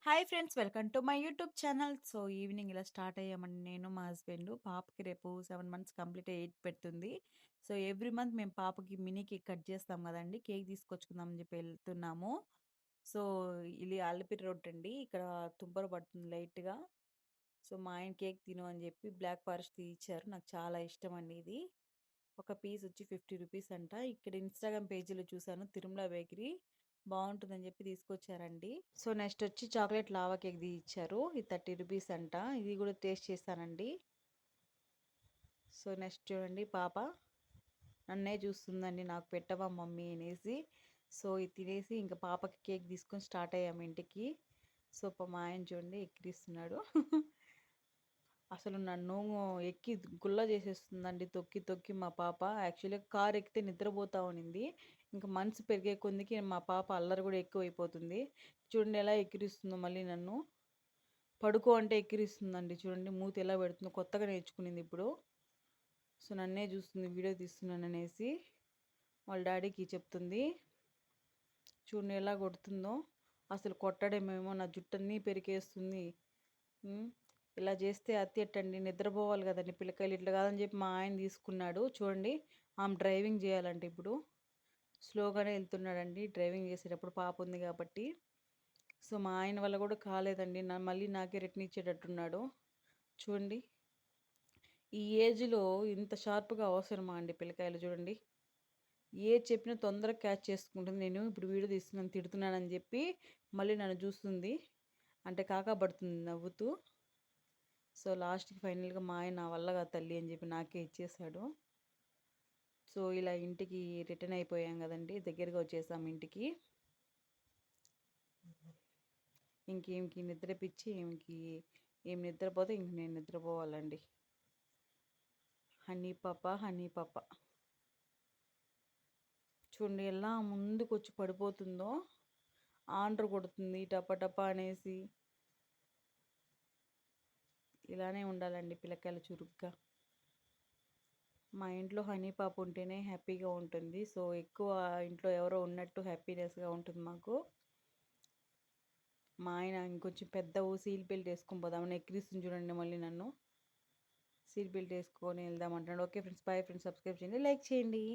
Hi friends, welcome to my YouTube channel. So evening ఇలా start అయ్యామండి నేను, మా husband. పాపకి రేపు 7 మంత్స్ కంప్లీట్ 8 పెడుతుంది. సో ఎవ్రీ మంత్ మేము పాపకి మినీ కేక్ కట్ చేస్తాం కదండి, కేక్ తీసుకొచ్చుకుందాం అని చెప్పి వెళ్తున్నాము. సో ఇది అల్లిపిరి రోడ్ అండి, ఇక్కడ తుంపర పడుతుంది లైట్గా. సో మా ఆయన కేక్ తిను అని చెప్పి బ్లాక్ ఫారెస్ట్ ఇచ్చారు, నాకు చాలా ఇష్టం అండి ఇది. ఒక పీస్ వచ్చి 50 రూపీస్ అంట. ఇక్కడ ఇన్స్టాగ్రామ్ పేజీలో చూసాను, తిరుమల బేకరీ బాగుంటుందని చెప్పి తీసుకొచ్చారండి. సో నెక్స్ట్ వచ్చి చాక్లెట్ లావా కేక్ ఇచ్చారు, ఇది 30 రూపీస్ అంట. ఇది కూడా టేస్ట్ చేస్తానండి. సో నెక్స్ట్ చూడండి, పాప నన్నే చూస్తుందండి, నాకు పెట్టవా మమ్మీ అనేసి. సో ఇది తినేసి ఇంకా పాపకి కేక్ తీసుకొని స్టార్ట్ అయ్యాము ఇంటికి. సో మా ఆయన చూడండి ఎక్కిరిస్తున్నాడు. అసలు నన్ను ఎక్కి గుల్ల చేసేస్తుందండి, తొక్కి తొక్కి. మా పాప యాక్చువల్గా కార్ ఎక్కితే నిద్రపోతా ఉన్నింది, ఇంకా మనసు పెరిగే కొద్దికి మా పాప అల్లరి కూడా ఎక్కువైపోతుంది. చూడండి ఎలా ఎక్కిరిస్తుందో, మళ్ళీ నన్ను పడుకో అంటే ఎక్కిరిస్తుందండి. చూడండి మూతి ఎలా పెడుతుందో, కొత్తగా నేర్చుకునింది ఇప్పుడు. సో నన్నే చూస్తుంది, వీడియో తీస్తున్నాను అనేసి వాళ్ళ డాడీకి చెప్తుంది. చూడండి ఎలా కొడుతుందో, అసలు కొట్టడమేమో నా జుట్టన్నీ పెరికేస్తుంది. ఇలా చేస్తే అతి ఎట్టండి, నిద్రపోవాలి కదండి పిల్లకాయలు. ఇట్లా కాదని చెప్పి మా ఆయన తీసుకున్నాడు. చూడండి ఆమె డ్రైవింగ్ చేయాలంటే ఇప్పుడు స్లోగానే వెళ్తున్నాడండి డ్రైవింగ్ చేసేటప్పుడు, పాప ఉంది కాబట్టి. సో మా ఆయన వల్ల కూడా కాలేదండి, మళ్ళీ నాకే రిటర్న్ ఇచ్చేటట్టున్నాడు. చూడండి ఈ ఏజ్లో ఇంత షార్ప్గా అవసరమా అండి పిల్లకాయలు. చూడండి ఏ చెప్పినా తొందరగా క్యాచ్ చేసుకుంటుంది. నేను ఇప్పుడు వీడియో తీస్తున్నాను, తిడుతున్నానని చెప్పి మళ్ళీ నన్ను చూస్తుంది, అంటే కాకాపడుతుంది నవ్వుతూ. సో లాస్ట్కి ఫైనల్గా మా ఆయన నా వల్ల కాదు తల్లి అని చెప్పి నాకే ఇచ్చేసాడు. సో ఇలా ఇంటికి రిటర్న్ అయిపోయాం కదండి, దగ్గరగా వచ్చేసాం ఇంటికి. ఇంకేమికి నిద్రపిచ్చి ఏం నిద్రపోతే ఇంక నేను నిద్రపోవాలండి. హనీ పాప, హనీ పాప చూడండి ఎలా ముందుకు వచ్చి పడిపోతుందో, ఆండ్ర కొడుతుంది టప టప అనేసి. ఇలానే ఉండాలండి పిల్లకాయలు చురుగ్గా. మా ఇంట్లో హనీ పాప ఉంటేనే హ్యాపీగా ఉంటుంది. సో ఎక్కువ ఇంట్లో ఎవరో ఉన్నట్టు హ్యాపీనెస్గా ఉంటుంది మాకు. మా ఆయన ఇంకొంచెం పెద్ద సీల్ బెల్ట్ వేసుకొని పోదామని ఎక్కిరిస్తుంది చూడండి, మళ్ళీ నన్ను సీల్ బెల్ట్ వేసుకొని వెళ్దామంటాడు. Okay friends, boy friends, subscribe చేయండి, లైక్ చేయండి.